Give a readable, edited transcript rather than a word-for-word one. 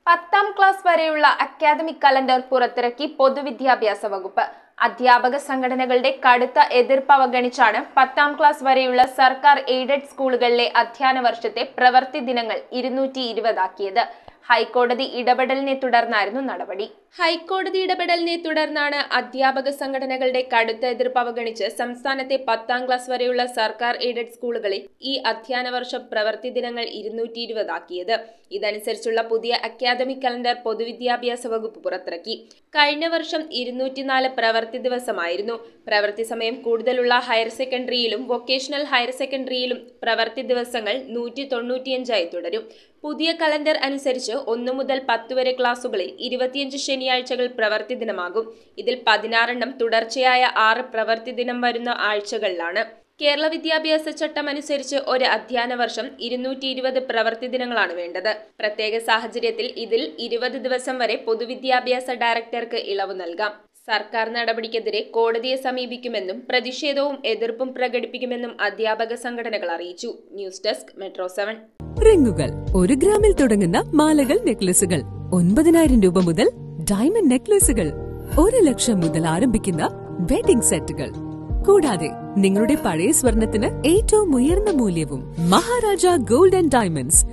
10ാം class വരെയുള്ള academic calendar പുറത്തിറക്കി പൊതുവിദ്യാഭ്യാസ വകുപ്പ്. അധ്യാപക സംഘടനകളുടെ കടുത്ത എതിർപ്പ് അവഗണിച്ചാണ് 10ാം ക്ലാസ് വരെയുള്ള സർക്കാർ എയ്ഡഡ് സ്കൂളുകളിലെ അധ്യയന വർഷത്തെ പ്രവൃത്തി ദിനങ്ങൾ 220 ആക്കിയത്. ഹൈക്കോടതി ഇടപെടലിനെ തുടർന്നായിരുന്നു നടപടി. ഹൈക്കോടതി ഇടപെടലിനെ തുടർന്നാണ് അധ്യാപക സംഘടനകളുടെ കടുത്ത എതിർപ്പ് അവഗണിച്ച് സംസ്ഥാനത്തെ 10ാം ക്ലാസ് വരെയുള്ള സർക്കാർ എയ്ഡഡ് സ്കൂളുകളിൽ ഈ അധ്യയന വർഷം പ്രവൃത്തി ദിനങ്ങൾ 220 ആക്കിയത്. ഇതനുസരിച്ചുള്ള പുതിയ അക്കാദമിക് കലണ്ടർ പൊതുവിദ്യാഭ്യാസ വകുപ്പ് പുറത്തിറക്കി. കഴിഞ്ഞ വർഷം 204 പ്രവൃത്തി ദിവസമായിരുന്നു. പ്രവൃത്തി സമയം കൂടുതലുള്ള ഹയർ സെക്കൻഡറിയിലും വൊക്കേഷണൽ ഹയർ സെക്കൻഡറിയിലും പ്രവൃത്തി ദിവസങ്ങൾ 195 തുടരും. പുതിയ കലണ്ടർ അനുസരിച്ച് 1 മുതൽ 10 വരെ ക്ലാസുകളിൽ 25 ശനിയാഴ്ചകൾ പ്രവൃത്തി ദിനമാകും. ഇതിൽ 16 തുടർച്ചയായ 6 പ്രവൃത്തി ദിനം വരുന്ന ആഴ്ചകളിലാണ്. കേരള വിദ്യാഭ്യാസ ചട്ടം അനുസരിച്ച് ഒരു അധ്യയന വർഷം 220 പ്രവൃത്തി ദിനങ്ങളാണ് വേണ്ടത്. പ്രത്യേക സാഹചര്യത്തിൽ ഇതിൽ 20 ദിവസം വരെ പൊതുവിദ്യാഭ്യാസ ഡയറക്ടർക്ക് ഇളവ് നൽകാം. സർക്കാർ നടപടിക്കെതിരെ കോടതിയെ സമീപിക്കുമെന്നും പ്രതിഷേധവും എതിർപ്പും പ്രകടിപ്പിക്കുമെന്നും അധ്യാപക സംഘടനകൾ അറിയിച്ചു. News desk metro 7. റിങ്ങുകൾ 1 ഗ്രാമിൽ തുടങ്ങുന്ന മാലകൾ, നെക്ലസുകൾ 9,000 രൂപ മുതൽ ഡയമണ്ട് നെക്ലസുകൾ 1 ലക്ഷം മുതൽ ആരംഭിക്കുന്ന വെഡിംഗ് സെറ്റുകൾ. കൂടാതെ നിങ്ങളുടെ പഴയ സ്വർണത്തിന് ഏറ്റവും ഉയർന്ന മൂല്യവും. Maharaja gold and diamonds